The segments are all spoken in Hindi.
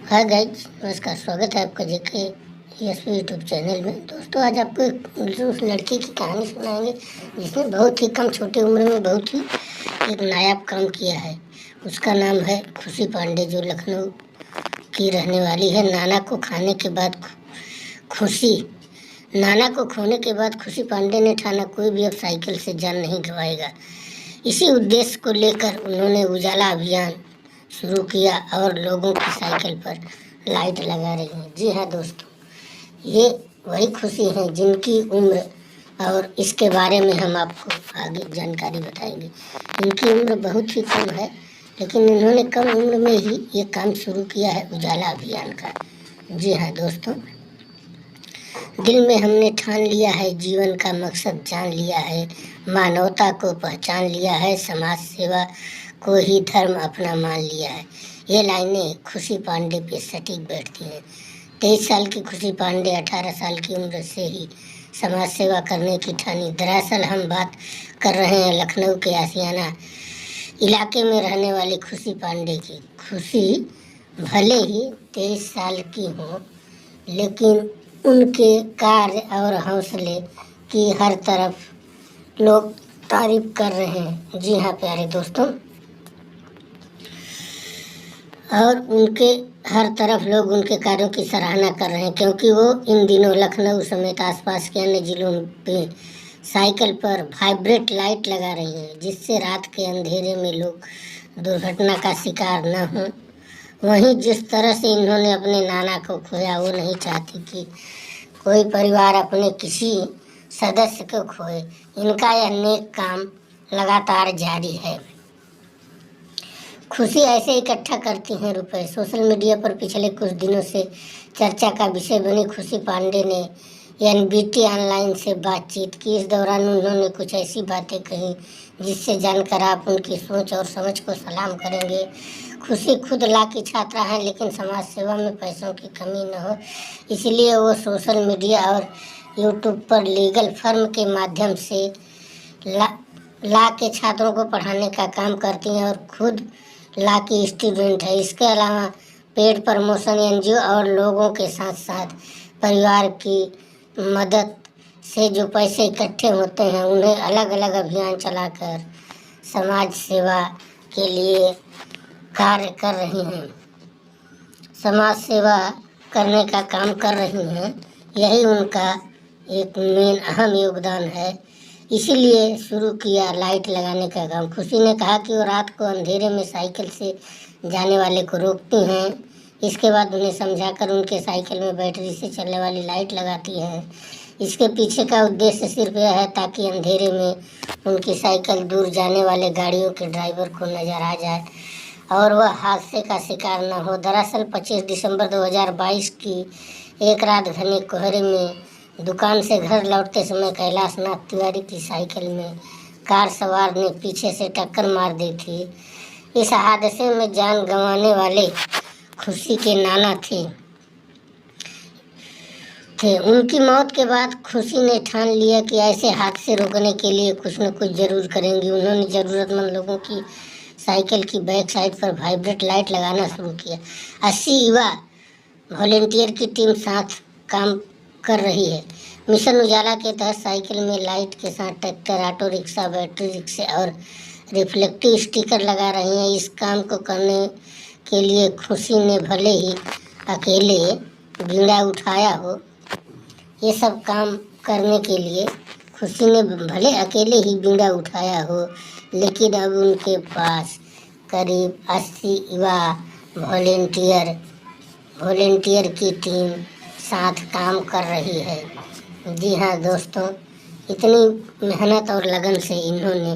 हाय गाइज, नमस्कार। स्वागत है आपका जेके एसपी यूट्यूब चैनल में। दोस्तों, आज आपको उस लड़की की कहानी सुनाएंगे जिसने बहुत ही कम छोटी उम्र में बहुत ही एक नायाब काम किया है। उसका नाम है खुशी पांडे, जो लखनऊ की रहने वाली है। नाना को खोने के बाद खुशी पांडे ने ठाना कोई भी अब साइकिल से जान नहीं गंवाएगा। इसी उद्देश्य को लेकर उन्होंने उजाला अभियान शुरू किया और लोगों की साइकिल पर लाइट लगा रही हैं। जी हाँ दोस्तों, ये वही खुशी हैं जिनकी उम्र, और इसके बारे में हम आपको आगे जानकारी बताएंगे। इनकी उम्र बहुत ही कम है, लेकिन इन्होंने कम उम्र में ही ये काम शुरू किया है, उजाला अभियान का। जी हाँ दोस्तों, दिल में हमने ठान लिया है, जीवन का मकसद जान लिया है, मानवता को पहचान लिया है, समाज सेवा को ही धर्म अपना मान लिया है। ये लाइनें खुशी पांडे पे सटीक बैठती हैं। 23 साल की खुशी पांडे 18 साल की उम्र से ही समाज सेवा करने की ठानी। दरअसल हम बात कर रहे हैं लखनऊ के आशियाना इलाके में रहने वाली खुशी पांडे की। खुशी भले ही 23 साल की हो, लेकिन उनके कार्य और हौसले की हर तरफ लोग तारीफ कर रहे हैं। जी हाँ प्यारे दोस्तों, और उनके हर तरफ लोग उनके कार्यों की सराहना कर रहे हैं, क्योंकि वो इन दिनों लखनऊ समेत आसपास के अन्य जिलों पे साइकिल पर वाइब्रेट लाइट लगा रही हैं, जिससे रात के अंधेरे में लोग दुर्घटना का शिकार न हों। वहीं जिस तरह से इन्होंने अपने नाना को खोया, वो नहीं चाहती कि कोई परिवार अपने किसी सदस्य को खोए। इनका यह नेक काम लगातार जारी है। खुशी ऐसे इकट्ठा करती हैं रुपए। सोशल मीडिया पर पिछले कुछ दिनों से चर्चा का विषय बनी खुशी पांडे ने एनबीटी ऑनलाइन से बातचीत की। इस दौरान उन्होंने कुछ ऐसी बातें कही जिससे जानकर आप उनकी सोच और समझ को सलाम करेंगे। खुशी खुद ला की छात्रा है, लेकिन समाज सेवा में पैसों की कमी न हो, इसलिए वो सोशल मीडिया और यूट्यूब पर लीगल फर्म के माध्यम से ला के छात्रों को पढ़ाने का काम करती हैं और खुद ला की स्टूडेंट है। इसके अलावा पेड प्रमोशन एनजीओ और लोगों के साथ साथ परिवार की मदद से जो पैसे इकट्ठे होते हैं, उन्हें अलग अलग अभियान चलाकर समाज सेवा के लिए कार्य कर रही हैं, समाज सेवा करने का काम कर रही हैं। यही उनका एक मेन अहम योगदान है, इसीलिए शुरू किया लाइट लगाने का काम। खुशी ने कहा कि वो रात को अंधेरे में साइकिल से जाने वाले को रोकती हैं, इसके बाद उन्हें समझाकर उनके साइकिल में बैटरी से चलने वाली लाइट लगाती हैं। इसके पीछे का उद्देश्य सिर्फ यह है ताकि अंधेरे में उनकी साइकिल दूर जाने वाले गाड़ियों के ड्राइवर को नज़र आ जाए और वह हादसे का शिकार न हो। दरअसल 25 दिसंबर 2022 की एक रात घने कोहरे में दुकान से घर लौटते समय कैलाश नाथ तिवारी की साइकिल में कार सवार ने पीछे से टक्कर मार दी थी। इस हादसे में जान गंवाने वाले खुशी के नाना थे। उनकी मौत के बाद खुशी ने ठान लिया कि ऐसे हादसे रोकने के लिए कुछ न कुछ जरूर करेंगी। उन्होंने ज़रूरतमंद लोगों की साइकिल की बैक साइड पर वाइब्रेट लाइट लगाना शुरू किया। 80 युवा वॉलेंटियर की टीम साथ काम कर रही है। मिशन उजाला के तहत साइकिल में लाइट के साथ ट्रैक्टर, ऑटो रिक्शा, बैटरी रिक्शे और रिफ्लेक्टिव स्टिकर लगा रही हैं। इस काम को करने के लिए खुशी ने भले ही अकेले बीड़ा उठाया हो, ये सब काम करने के लिए खुशी ने भले अकेले ही बीड़ा उठाया हो, लेकिन अब उनके पास करीब 80 युवा वॉलेंटियर की टीम साथ काम कर रही है। जी हाँ दोस्तों, इतनी मेहनत और लगन से इन्होंने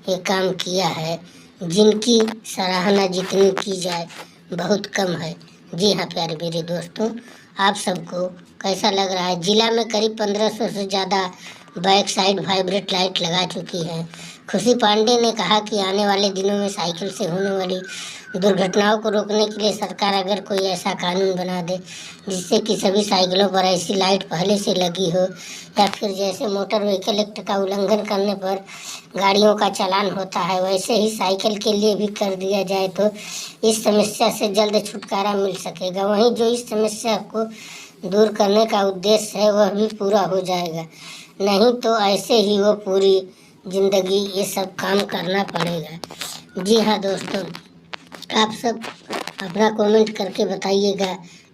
ये काम किया है, जिनकी सराहना जितनी की जाए बहुत कम है। जी हाँ प्यारे मेरे दोस्तों, आप सबको कैसा लग रहा है? जिला में करीब 1500 से ज़्यादा बैक साइड वाइब्रेट लाइट लगा चुकी है। खुशी पांडे ने कहा कि आने वाले दिनों में साइकिल से होने वाली दुर्घटनाओं को रोकने के लिए सरकार अगर कोई ऐसा कानून बना दे जिससे कि सभी साइकिलों पर ऐसी लाइट पहले से लगी हो, या फिर जैसे मोटर व्हीकल एक्ट का उल्लंघन करने पर गाड़ियों का चालान होता है, वैसे ही साइकिल के लिए भी कर दिया जाए तो इस समस्या से जल्द छुटकारा मिल सकेगा। वहीं जो इस समस्या को दूर करने का उद्देश्य है वह भी पूरा हो जाएगा, नहीं तो ऐसे ही वो पूरी ज़िंदगी ये सब काम करना पड़ेगा। जी हाँ दोस्तों, आप सब अपना कमेंट करके बताइएगा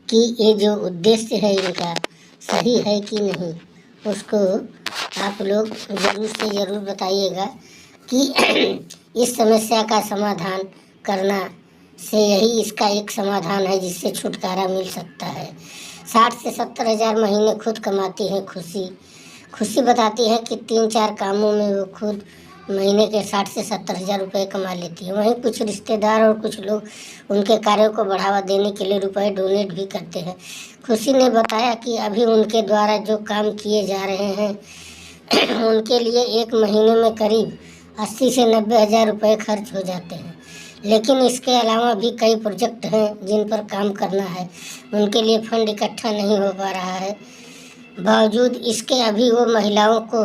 कि ये जो उद्देश्य है इनका सही है कि नहीं, उसको आप लोग ज़रूर से ज़रूर बताइएगा कि इस समस्या का समाधान करना से यही इसका एक समाधान है जिससे छुटकारा मिल सकता है। 60 से 70 हज़ार महीने खुद कमाती है खुशी बताती है कि 3-4 कामों में वो खुद महीने के 60 से 70 हज़ार रुपये कमा लेती है। वहीं कुछ रिश्तेदार और कुछ लोग उनके कार्यों को बढ़ावा देने के लिए रुपए डोनेट भी करते हैं। खुशी ने बताया कि अभी उनके द्वारा जो काम किए जा रहे हैं उनके लिए एक महीने में करीब 80 से 90 हज़ार रुपये खर्च हो जाते हैं, लेकिन इसके अलावा भी कई प्रोजेक्ट हैं जिन पर काम करना है, उनके लिए फंड इकट्ठा नहीं हो पा रहा है। बावजूद इसके अभी वो महिलाओं को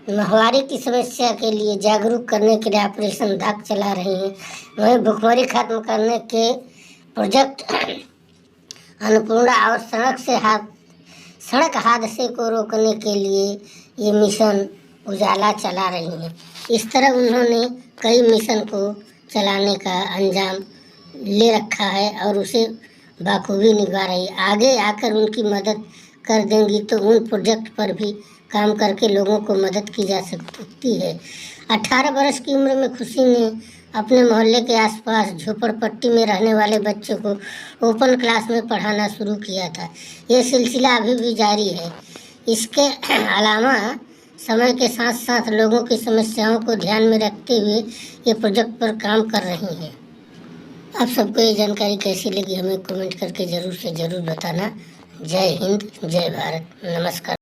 माहवारी की समस्या के लिए जागरूक करने के लिए ऑपरेशन दाग चला रही हैं। वहीं भुखमरी खत्म करने के प्रोजेक्ट अन्नपूर्णा और सड़क हादसे को रोकने के लिए ये मिशन उजाला चला रही हैं। इस तरह उन्होंने कई मिशन को चलाने का अंजाम ले रखा है और उसे बाखूबी निभा रही। आगे आकर उनकी मदद कर देंगी तो उन प्रोजेक्ट पर भी काम करके लोगों को मदद की जा सकती है। 18 वर्ष की उम्र में खुशी ने अपने मोहल्ले के आसपास झोपड़पट्टी में रहने वाले बच्चों को ओपन क्लास में पढ़ाना शुरू किया था। ये सिलसिला अभी भी जारी है। इसके अलावा समय के साथ साथ लोगों की समस्याओं को ध्यान में रखते हुए ये प्रोजेक्ट पर काम कर रही हैं। आप सबको ये जानकारी कैसी लगी हमें कमेंट करके ज़रूर से ज़रूर बताना। जय हिंद, जय भारत, नमस्कार।